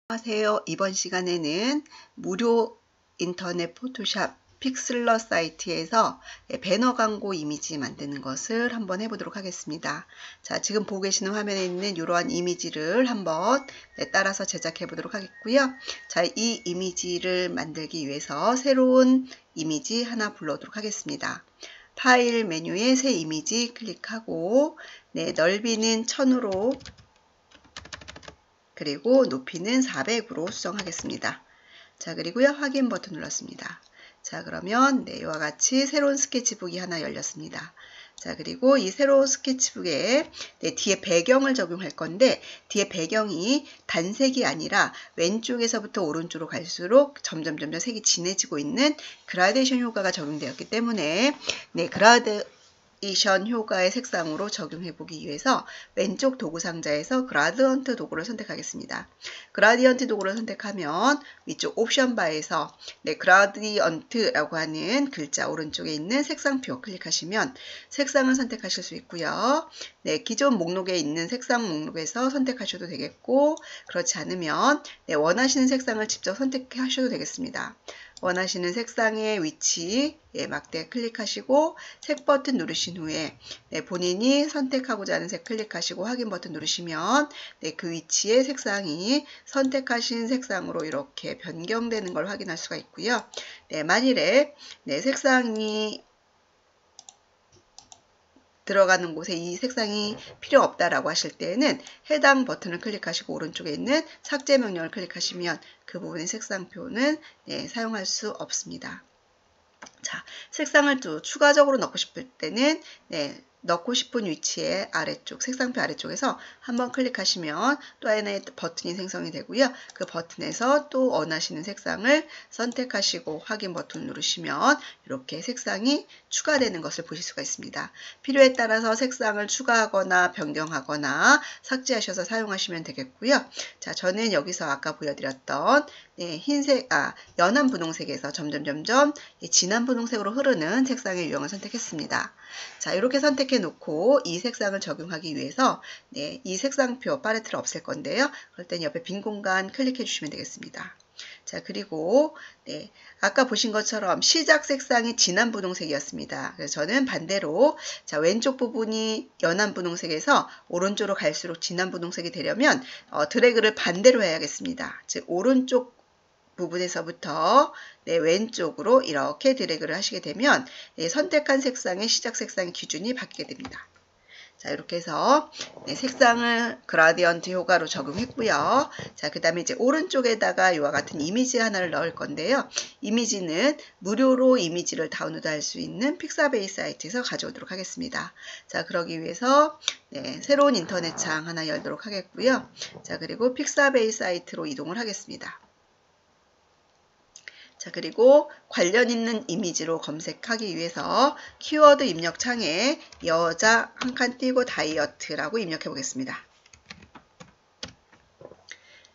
안녕하세요. 이번 시간에는 무료 인터넷 포토샵 픽슬러 사이트에서 배너 광고 이미지 만드는 것을 한번 해보도록 하겠습니다. 자, 지금 보고 계시는 화면에 있는 이러한 이미지를 한번 따라서 제작해 보도록 하겠고요. 자, 이 이미지를 만들기 위해서 새로운 이미지 하나 불러오도록 하겠습니다. 파일 메뉴에 새 이미지 클릭하고 넓이는 1000으로 그리고 높이는 400으로 수정하겠습니다. 자, 그리고요, 확인 버튼 눌렀습니다. 자, 그러면 이와 같이 새로운 스케치북이 하나 열렸습니다. 자, 그리고 이 새로운 스케치북에 뒤에 배경을 적용할 건데, 뒤에 배경이 단색이 아니라 왼쪽에서부터 오른쪽으로 갈수록 점점 색이 진해지고 있는 그라데이션 효과가 적용되었기 때문에 그라데이션 효과의 색상으로 적용해 보기 위해서 왼쪽 도구 상자에서 그라디언트 도구를 선택하겠습니다. 그라디언트 도구를 선택하면 위쪽 옵션 바에서 그라디언트라고 하는 글자 오른쪽에 있는 색상표 클릭하시면 색상을 선택하실 수 있고요. 기존 목록에 있는 색상 목록에서 선택하셔도 되겠고, 그렇지 않으면 원하시는 색상을 직접 선택하셔도 되겠습니다. 원하시는 색상의 위치에 맞게 클릭하시고 색 버튼 누르신 후에 본인이 선택하고자 하는 색 클릭하시고 확인 버튼 누르시면 그 위치의 색상이 선택하신 색상으로 이렇게 변경되는 걸 확인할 수가 있고요. 만일에 색상이 들어가는 곳에 이 색상이 필요 없다라고 하실 때는 해당 버튼을 클릭하시고 오른쪽에 있는 삭제 명령을 클릭하시면 그 부분의 색상표는 사용할 수 없습니다. 자, 색상을 또 추가적으로 넣고 싶을 때는 넣고 싶은 위치의 아래쪽, 색상표 아래쪽에서 한번 클릭하시면 또 하나의 버튼이 생성이 되고요. 그 버튼에서 또 원하시는 색상을 선택하시고 확인 버튼 누르시면 이렇게 색상이 추가되는 것을 보실 수가 있습니다. 필요에 따라서 색상을 추가하거나 변경하거나 삭제하셔서 사용하시면 되겠고요. 자, 저는 여기서 아까 보여드렸던 연한 분홍색에서 점점 진한 분홍색으로 흐르는 색상의 유형을 선택했습니다. 자, 이렇게 선택해 놓고 이 색상을 적용하기 위해서 이 색상표 팔레트를 없앨 건데요. 그럴 땐 옆에 빈 공간 클릭해 주시면 되겠습니다. 자, 그리고 아까 보신 것처럼 시작 색상이 진한 분홍색이었습니다. 그래서 저는 반대로 왼쪽 부분이 연한 분홍색에서 오른쪽으로 갈수록 진한 분홍색이 되려면 드래그를 반대로 해야겠습니다. 즉 오른쪽 부분에서부터 왼쪽으로 이렇게 드래그를 하시게 되면 선택한 색상의 시작 색상 기준이 바뀌게 됩니다. 자, 이렇게 해서 색상을 그라디언트 효과로 적용했고요. 자, 그 다음에 이제 오른쪽에다가 이와 같은 이미지 하나를 넣을 건데요. 이미지는 무료로 이미지를 다운로드 할 수 있는 픽사베이 사이트에서 가져오도록 하겠습니다. 자, 그러기 위해서 새로운 인터넷 창 하나 열도록 하겠고요. 자, 그리고 픽사베이 사이트로 이동을 하겠습니다. 자, 그리고 관련 있는 이미지로 검색하기 위해서 키워드 입력 창에 여자 한 칸 띄고 다이어트라고 입력해 보겠습니다.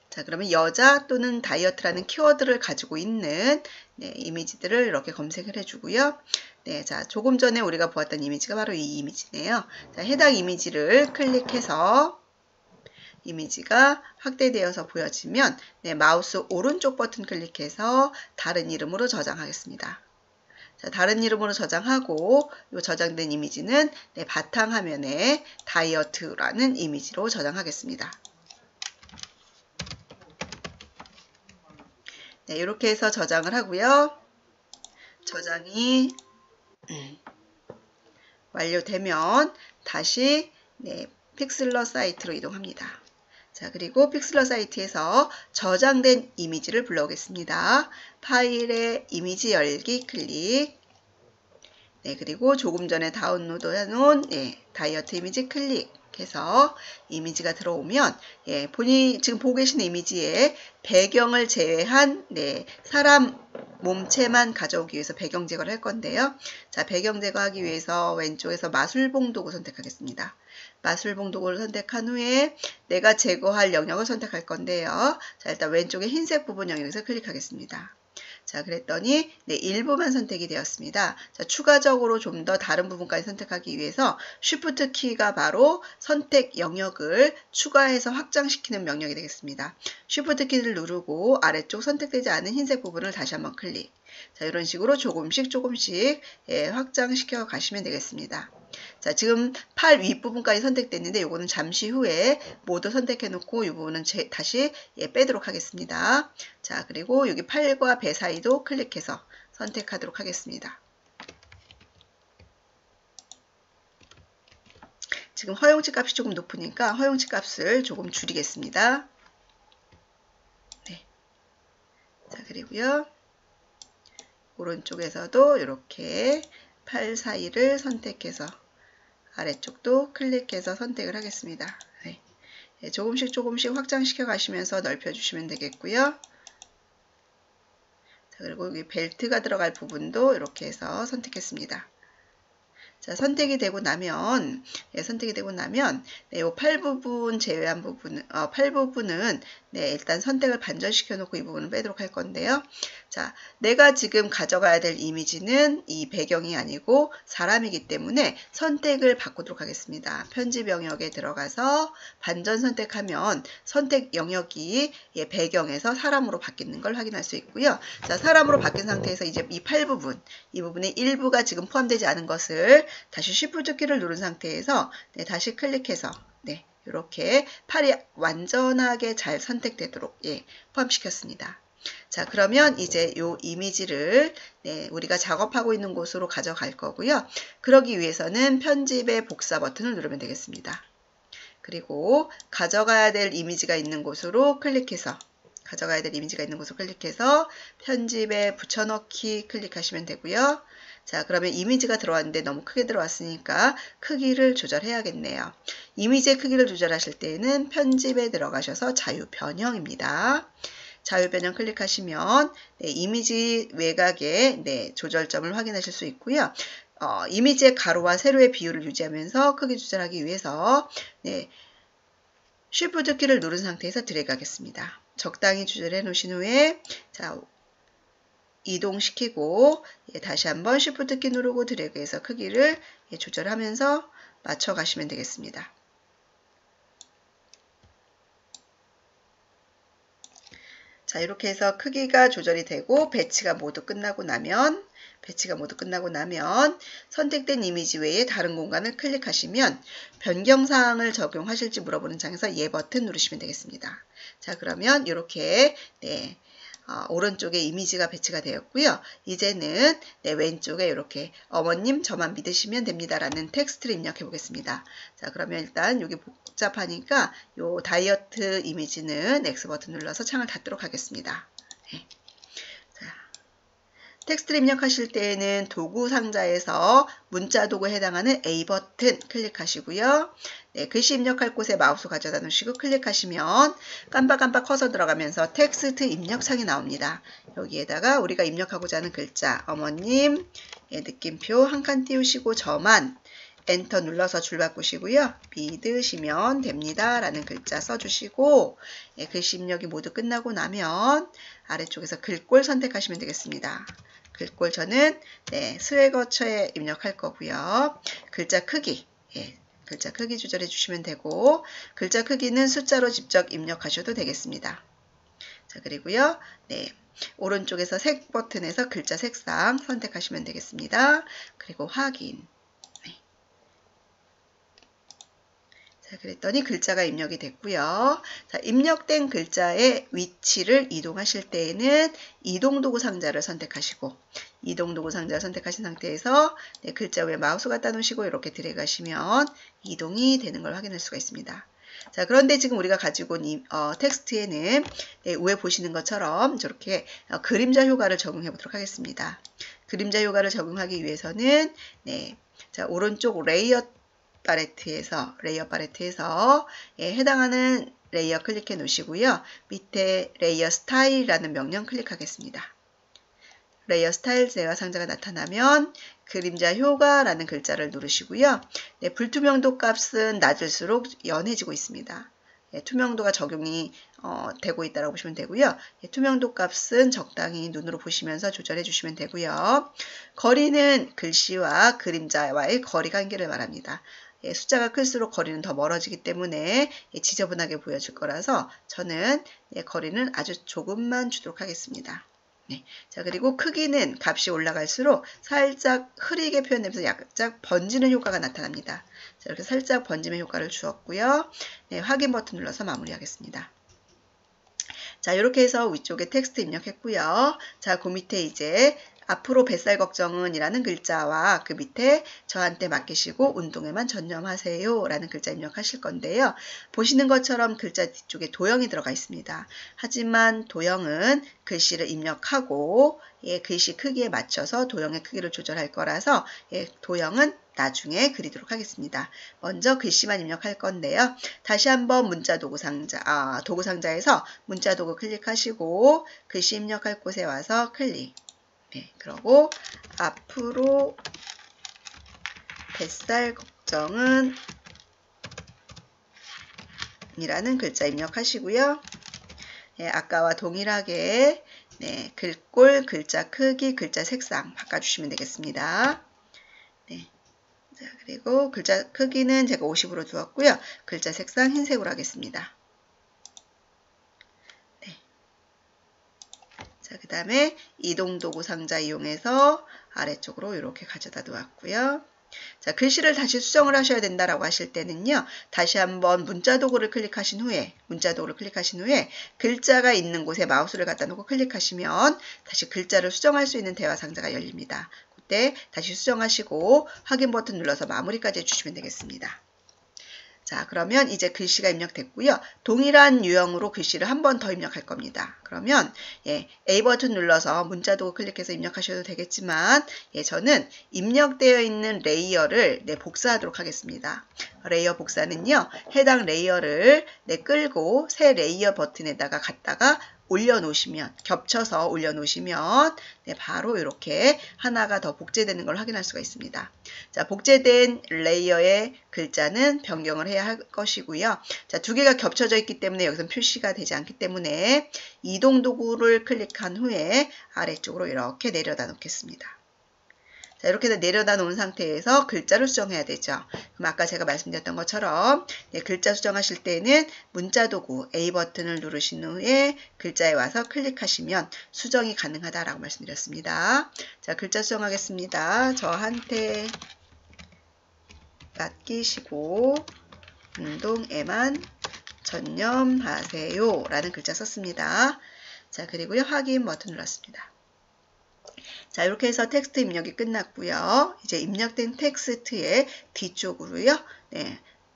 자, 그러면 여자 또는 다이어트라는 키워드를 가지고 있는 이미지들을 이렇게 검색을 해주고요. 자, 조금 전에 우리가 보았던 이미지가 바로 이 이미지네요. 자, 해당 이미지를 클릭해서 이미지가 확대되어서 보여지면 마우스 오른쪽 버튼 클릭해서 다른 이름으로 저장하겠습니다. 자, 다른 이름으로 저장하고 이 저장된 이미지는 바탕화면에 다이어트라는 이미지로 저장하겠습니다. 이렇게 해서 저장을 하고요. 저장이 완료되면 다시 픽슬러 사이트로 이동합니다. 자, 그리고 픽슬러 사이트에서 저장된 이미지를 불러오겠습니다. 파일에 이미지 열기 클릭. 그리고 조금 전에 다운로드 해놓은 다이어트 이미지 클릭해서 이미지가 들어오면 본인이 지금 보고 계신 이미지에 배경을 제외한 사람 몸체만 가져오기 위해서 배경 제거를 할 건데요. 자, 배경 제거하기 위해서 왼쪽에서 마술봉 도구 선택하겠습니다. 마술봉 도구를 선택한 후에 내가 제거할 영역을 선택할 건데요. 자, 일단 왼쪽에 흰색 부분 영역에서 클릭하겠습니다. 자, 그랬더니 네, 일부만 선택이 되었습니다. 자, 추가적으로 좀 더 다른 부분까지 선택하기 위해서 Shift 키가 바로 선택 영역을 추가해서 확장시키는 명령이 되겠습니다. Shift 키를 누르고 아래쪽 선택되지 않은 흰색 부분을 다시 한번 클릭. 자, 이런 식으로 조금씩 예, 확장시켜 가시면 되겠습니다. 자, 지금 팔 윗부분까지 선택됐는데 요거는 잠시 후에 모두 선택해 놓고 이 부분은 다시 예, 빼도록 하겠습니다. 자, 그리고 여기 팔과 배 사이도 클릭해서 선택하도록 하겠습니다. 지금 허용치 값이 조금 높으니까 허용치 값을 조금 줄이겠습니다. 네. 자, 그리고요. 오른쪽에서도 이렇게 팔 사이를 선택해서 아래쪽도 클릭해서 선택을 하겠습니다. 네. 네, 조금씩 확장시켜 가시면서 넓혀 주시면 되겠고요. 자, 그리고 여기 벨트가 들어갈 부분도 이렇게 해서 선택했습니다. 자, 선택이 되고 나면 네, 요 팔 부분 제외한 부분, 팔 부분은 네, 일단 선택을 반전시켜 놓고 이 부분을 빼도록 할 건데요. 자, 내가 지금 가져가야 될 이미지는 이 배경이 아니고 사람이기 때문에 선택을 바꾸도록 하겠습니다. 편집 영역에 들어가서 반전 선택하면 선택 영역이 예, 배경에서 사람으로 바뀌는 걸 확인할 수 있고요. 자, 사람으로 바뀐 상태에서 이제 이 팔 부분, 이 부분의 일부가 지금 포함되지 않은 것을 다시 Shift 키를 누른 상태에서 네, 다시 클릭해서 네, 이렇게 팔이 완전하게 잘 선택되도록 예, 포함시켰습니다. 자, 그러면 이제 이 이미지를 네, 우리가 작업하고 있는 곳으로 가져갈 거고요. 그러기 위해서는 편집의 복사 버튼을 누르면 되겠습니다. 그리고 가져가야 될 이미지가 있는 곳으로 클릭해서 편집에 붙여넣기 클릭하시면 되고요. 자, 그러면 이미지가 들어왔는데 너무 크게 들어왔으니까 크기를 조절해야겠네요. 이미지의 크기를 조절하실 때에는 편집에 들어가셔서 자유 변형입니다. 자유 변형 클릭하시면 네, 이미지 외곽의 네, 조절점을 확인하실 수 있고요. 이미지의 가로와 세로의 비율을 유지하면서 크기 조절하기 위해서 네, Shift 키를 누른 상태에서 드래그 하겠습니다. 적당히 조절해 놓으신 후에 자, 이동시키고 예, 다시 한번 Shift 키 누르고 드래그해서 크기를 예, 조절하면서 맞춰 가시면 되겠습니다. 자, 이렇게 해서 크기가 조절이 되고 배치가 모두 끝나고 나면 선택된 이미지 외에 다른 공간을 클릭하시면 변경사항을 적용하실지 물어보는 창에서 예 버튼 누르시면 되겠습니다. 자, 그러면 이렇게 네, 오른쪽에 이미지가 배치가 되었고요. 이제는 네, 왼쪽에 이렇게 어머님 저만 믿으시면 됩니다 라는 텍스트를 입력해 보겠습니다. 자, 그러면 일단 여기 복잡하니까 요 다이어트 이미지는 X 버튼 눌러서 창을 닫도록 하겠습니다. 네. 텍스트를 입력하실 때에는 도구 상자에서 문자 도구에 해당하는 A 버튼 클릭하시고요. 네, 글씨 입력할 곳에 마우스 가져다 놓으시고 클릭하시면 깜빡깜빡 커서 들어가면서 텍스트 입력 창이 나옵니다. 여기에다가 우리가 입력하고자 하는 글자 어머님, 예, 느낌표 한 칸 띄우시고 저만 엔터 눌러서 줄 바꾸시고요. 믿으시면 됩니다 라는 글자 써주시고 예, 글씨 입력이 모두 끝나고 나면 아래쪽에서 글꼴 선택하시면 되겠습니다. 글꼴 저는 네, 스웨거처에 입력할 거고요. 글자 크기 조절해 주시면 되고 글자 크기는 숫자로 직접 입력하셔도 되겠습니다. 자, 그리고요. 네, 오른쪽에서 색 버튼에서 글자 색상 선택하시면 되겠습니다. 그리고 확인. 자, 그랬더니 글자가 입력이 됐고요. 자, 입력된 글자의 위치를 이동하실 때에는 이동도구 상자를 선택하시고 이동도구 상자를 선택하신 상태에서 네, 글자 위에 마우스 갖다 놓으시고 이렇게 드래그 하시면 이동이 되는 걸 확인할 수가 있습니다. 자, 그런데 지금 우리가 가지고 온 텍스트에는 네, 위에 보시는 것처럼 저렇게 그림자 효과를 적용해 보도록 하겠습니다. 그림자 효과를 적용하기 위해서는 네, 자, 오른쪽 레이어 팔레트에서 예, 해당하는 레이어 클릭해 놓으시고요. 밑에 레이어 스타일이라는 명령 클릭하겠습니다. 레이어 스타일 제어 상자가 나타나면 그림자 효과라는 글자를 누르시고요. 네, 불투명도 값은 낮을수록 연해지고 있습니다. 투명도가 적용이 되고 있다고 보시면 되고요. 투명도 값은 적당히 눈으로 보시면서 조절해 주시면 되고요. 거리는 글씨와 그림자와의 거리 관계를 말합니다. 숫자가 클수록 거리는 더 멀어지기 때문에 지저분하게 보여질 거라서 저는 거리는 아주 조금만 주도록 하겠습니다. 네. 자, 그리고 크기는 값이 올라갈수록 살짝 흐리게 표현되면서 약간 번지는 효과가 나타납니다. 자, 이렇게 살짝 번짐의 효과를 주었고요. 네, 확인 버튼 눌러서 마무리하겠습니다. 자, 이렇게 해서 위쪽에 텍스트 입력했고요. 자, 그 밑에 이제 앞으로 뱃살 걱정은 이라는 글자와 그 밑에 저한테 맡기시고 운동에만 전념하세요 라는 글자 입력하실 건데요. 보시는 것처럼 글자 뒤쪽에 도형이 들어가 있습니다. 하지만 도형은 글씨를 입력하고 글씨 크기에 맞춰서 도형의 크기를 조절할 거라서 도형은 나중에 그리도록 하겠습니다. 먼저 글씨만 입력할 건데요. 다시 한번 문자도구 상자, 도구 상자에서 문자도구 클릭하시고 글씨 입력할 곳에 와서 클릭. 네, 그러고 앞으로 뱃살 걱정은 이라는 글자 입력하시고요. 네, 아까와 동일하게 글꼴, 글자 크기, 글자 색상 바꿔주시면 되겠습니다. 네. 자, 그리고 글자 크기는 제가 50으로 두었고요. 글자 색상 흰색으로 하겠습니다. 자, 그 다음에 이동도구 상자 이용해서 아래쪽으로 이렇게 가져다 놓았고요. 자, 글씨를 다시 수정을 하셔야 된다라고 하실 때는요. 다시 한번 문자도구를 클릭하신 후에 글자가 있는 곳에 마우스를 갖다 놓고 클릭하시면 다시 글자를 수정할 수 있는 대화 상자가 열립니다. 그때 다시 수정하시고 확인 버튼 눌러서 마무리까지 해주시면 되겠습니다. 자, 그러면 이제 글씨가 입력됐고요. 동일한 유형으로 글씨를 한 번 더 입력할 겁니다. 그러면 A 버튼 눌러서 문자도구 클릭해서 입력하셔도 되겠지만 저는 입력되어 있는 레이어를 복사하도록 하겠습니다. 레이어 복사는요. 해당 레이어를 끌고 새 레이어 버튼에다가 갖다가 올려놓으시면 겹쳐서 올려놓으시면 바로 이렇게 하나가 더 복제되는 걸 확인할 수가 있습니다. 자, 복제된 레이어의 글자는 변경을 해야 할 것이고요. 자, 두 개가 겹쳐져 있기 때문에 여기서 표시가 되지 않기 때문에 이동 도구를 클릭한 후에 아래쪽으로 이렇게 내려다 놓겠습니다. 자, 이렇게 내려다 놓은 상태에서 글자를 수정해야 되죠. 그럼 아까 제가 말씀드렸던 것처럼 글자 수정하실 때는 문자도구 A 버튼을 누르신 후에 글자에 와서 클릭하시면 수정이 가능하다라고 말씀드렸습니다. 자, 글자 수정하겠습니다. 저한테 맡기시고 운동에만 전념하세요 라는 글자 썼습니다. 자, 그리고요 확인 버튼 눌렀습니다. 자, 이렇게 해서 텍스트 입력이 끝났고요. 이제 입력된 텍스트의 뒤쪽으로요.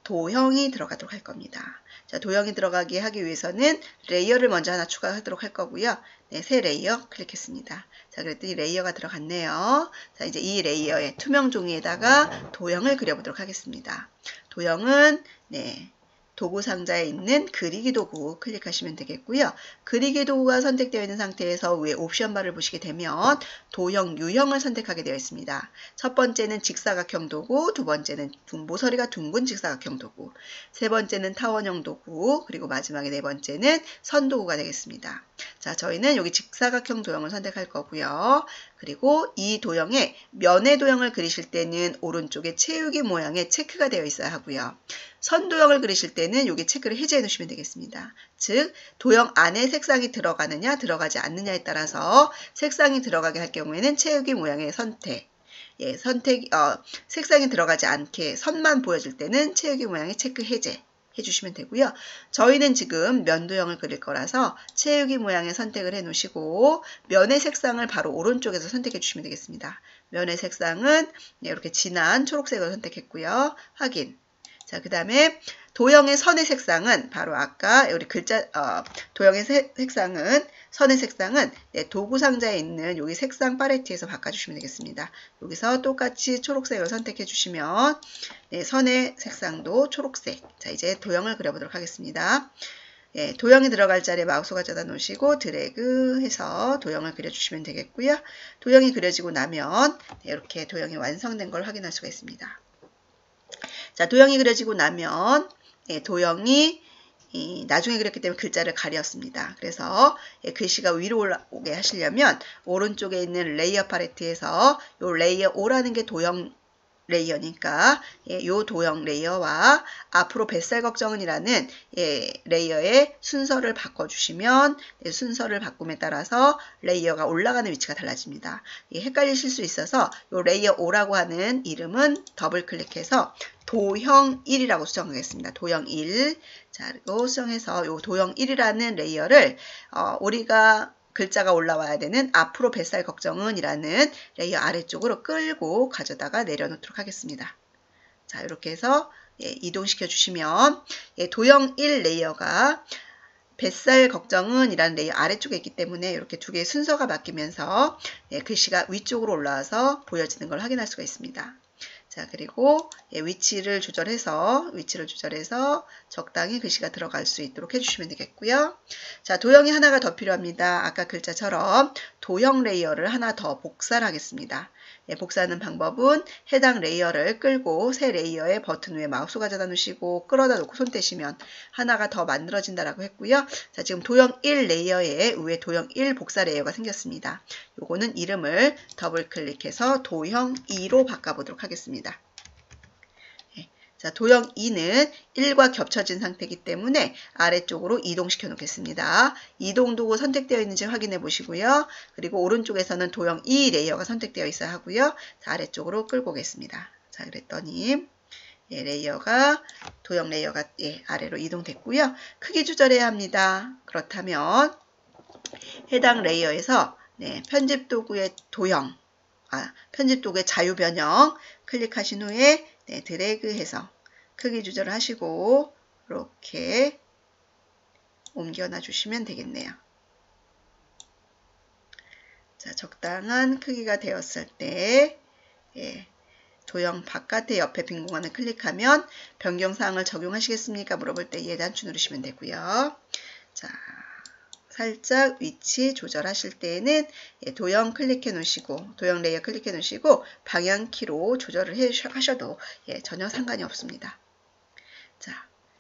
도형이 들어가도록 할 겁니다. 자, 도형이 들어가게 하기 위해서는 레이어를 먼저 하나 추가하도록 할 거고요. 새 레이어 클릭했습니다. 자, 그랬더니 레이어가 들어갔네요. 자, 이제 이 레이어의 투명 종이에다가 도형을 그려보도록 하겠습니다. 도형은 도구 상자에 있는 그리기 도구 클릭하시면 되겠고요. 그리기 도구가 선택되어 있는 상태에서 위에 옵션 바를 보시게 되면 도형 유형을 선택하게 되어 있습니다. 첫 번째는 직사각형 도구, 두 번째는 모서리가 둥근 직사각형 도구, 세 번째는 타원형 도구, 그리고 마지막에 네 번째는 선 도구가 되겠습니다. 자, 저희는 여기 직사각형 도형을 선택할 거고요. 그리고 이 도형에 면의 도형을 그리실 때는 오른쪽에 채우기 모양의 체크가 되어 있어야 하고요. 선 도형을 그리실 때는 여기 체크를 해제해 놓으시면 되겠습니다. 즉 도형 안에 색상이 들어가느냐 들어가지 않느냐에 따라서 색상이 들어가게 할 경우에는 채우기 모양의 선택, 색상이 들어가지 않게 선만 보여줄 때는 채우기 모양의 체크 해제 해주시면 되고요. 저희는 지금 면 도형을 그릴 거라서 채우기 모양의 선택을 해 놓으시고 면의 색상을 바로 오른쪽에서 선택해 주시면 되겠습니다. 면의 색상은 이렇게 진한 초록색을 선택했고요. 확인. 자, 그 다음에 도형의 선의 색상은 바로 아까 우리 도형의 색상은 선의 색상은 도구 상자에 있는 여기 색상 팔레트에서 바꿔주시면 되겠습니다. 여기서 똑같이 초록색을 선택해 주시면 선의 색상도 초록색. 자, 이제 도형을 그려보도록 하겠습니다. 도형이 들어갈 자리에 마우스 가져다 놓으시고 드래그 해서 도형을 그려주시면 되겠고요. 도형이 그려지고 나면 이렇게 도형이 완성된 걸 확인할 수가 있습니다. 자, 도형이 그려지고 나면 도형이 나중에 그렸기 때문에 글자를 가렸습니다. 그래서 글씨가 위로 올라오게 하시려면 오른쪽에 있는 레이어 팔레트에서 요 레이어 5라는 게 도형 레이어니까 요 도형 레이어와 앞으로 뱃살 걱정은이라는 레이어의 순서를 바꿔주시면 순서를 바꿈에 따라서 레이어가 올라가는 위치가 달라집니다. 헷갈리실 수 있어서 요 레이어 5라고 하는 이름은 더블 클릭해서 도형 1이라고 수정하겠습니다. 도형 1. 자, 그리고 수정해서 요 도형 1이라는 레이어를 우리가 글자가 올라와야 되는 앞으로 뱃살 걱정은 이라는 레이어 아래쪽으로 끌고 가져다가 내려놓도록 하겠습니다. 자, 이렇게 해서 이동시켜 주시면 도형 1 레이어가 뱃살 걱정은 이라는 레이어 아래쪽에 있기 때문에 이렇게 두 개의 순서가 바뀌면서 글씨가 위쪽으로 올라와서 보여지는 걸 확인할 수가 있습니다. 자, 그리고 위치를 조절해서 적당히 글씨가 들어갈 수 있도록 해주시면 되겠고요. 자, 도형이 하나가 더 필요합니다. 아까 글자처럼 도형 레이어를 하나 더 복사를 하겠습니다. 복사하는 방법은 해당 레이어를 끌고 새 레이어의 버튼 위에 마우스 가져다 놓으시고 끌어다 놓고 손 떼시면 하나가 더 만들어진다라고 했고요. 자, 지금 도형 1 레이어에 위에 도형 1 복사 레이어가 생겼습니다. 요거는 이름을 더블 클릭해서 도형 2로 바꿔보도록 하겠습니다. 자, 도형 2는 1과 겹쳐진 상태이기 때문에 아래쪽으로 이동시켜 놓겠습니다. 이동 도구 선택되어 있는지 확인해 보시고요. 그리고 오른쪽에서는 도형 2 레이어가 선택되어 있어야 하고요. 자, 아래쪽으로 끌고 오겠습니다. 자, 그랬더니 도형 레이어가 아래로 이동됐고요. 크기 조절해야 합니다. 그렇다면 해당 레이어에서 편집 도구의 편집 도구의 자유 변형 클릭하신 후에 드래그해서 크기 조절을 하시고 이렇게 옮겨놔 주시면 되겠네요. 자, 적당한 크기가 되었을 때 도형 바깥의 옆에 빈 공간을 클릭하면 변경사항을 적용하시겠습니까? 물어볼 때 예 단추 누르시면 되고요. 자, 살짝 위치 조절하실 때에는 도형 클릭해 놓으시고 도형 레이어 클릭해 놓으시고 방향키로 조절을 하셔도 전혀 상관이 없습니다. 자,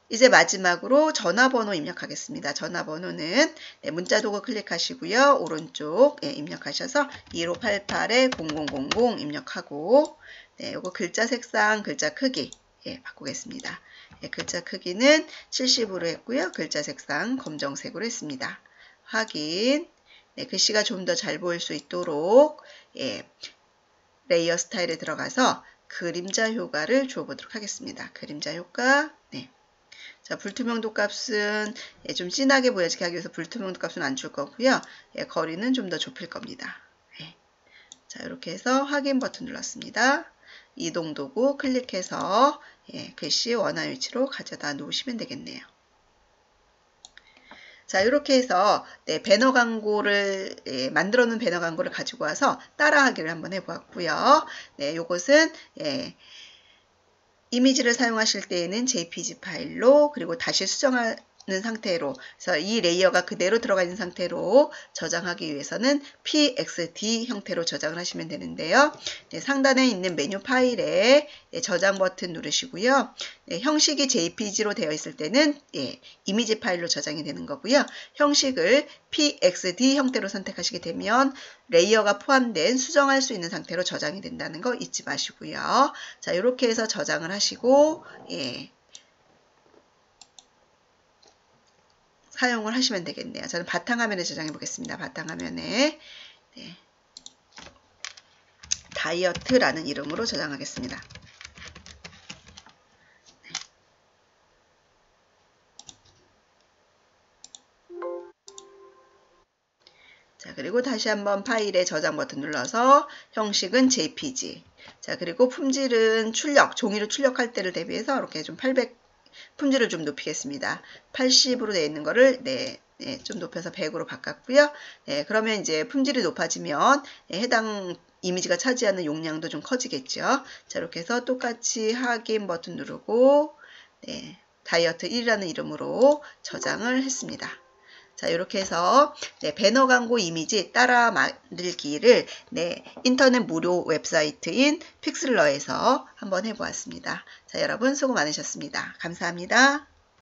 이제 마지막으로 전화번호 입력하겠습니다. 전화번호는 문자 도구 클릭하시고요. 오른쪽 입력하셔서 1588-0000 입력하고 요거 글자 색상, 글자 크기 바꾸겠습니다. 글자 크기는 70으로 했고요. 글자 색상 검정색으로 했습니다. 확인. 글씨가 좀 더 잘 보일 수 있도록 레이어 스타일에 들어가서 그림자 효과를 주어보도록 하겠습니다. 그림자 효과. 자, 불투명도 값은 좀 진하게 보여지게 하기 위해서 불투명도 값은 안 줄 거고요. 거리는 좀 더 좁힐 겁니다. 자, 이렇게 해서 확인 버튼 눌렀습니다. 이동 도구 클릭해서 글씨 원하는 위치로 가져다 놓으시면 되겠네요. 자, 이렇게 해서 배너 광고를 만들어 놓은 배너 광고를 가지고 와서 따라하기를 한번 해보았고요. 요것은 이미지를 사용하실 때에는 JPG 파일로 그리고 다시 수정하는 상태로 그래서 이 레이어가 그대로 들어가 있는 상태로 저장하기 위해서는 PXD 형태로 저장을 하시면 되는데요. 상단에 있는 메뉴 파일에 저장 버튼 누르시고요. 형식이 JPG로 되어 있을 때는 이미지 파일로 저장이 되는 거고요. 형식을 PXD 형태로 선택하시게 되면 레이어가 포함된 수정할 수 있는 상태로 저장이 된다는 거 잊지 마시고요. 자, 이렇게 해서 저장을 하시고 사용을 하시면 되겠네요. 저는 바탕화면에 저장해 보겠습니다. 바탕화면에 다이어트라는 이름으로 저장하겠습니다. 자, 그리고 다시 한번 파일에 저장 버튼 눌러서 형식은 JPG. 자, 그리고 품질은 종이로 출력할 때를 대비해서 이렇게 좀 품질을 좀 높이겠습니다. 80으로 되어 있는 거를 좀 높여서 100으로 바꿨고요. 그러면 이제 품질이 높아지면 해당 이미지가 차지하는 용량도 좀 커지겠죠. 자, 이렇게 해서 똑같이 확인 버튼 누르고 다이어트 1이라는 이름으로 저장을 했습니다. 자, 이렇게 해서 배너 광고 이미지 따라 만들기를 인터넷 무료 웹사이트인 픽슬러에서 한번 해보았습니다. 자, 여러분 수고 많으셨습니다. 감사합니다.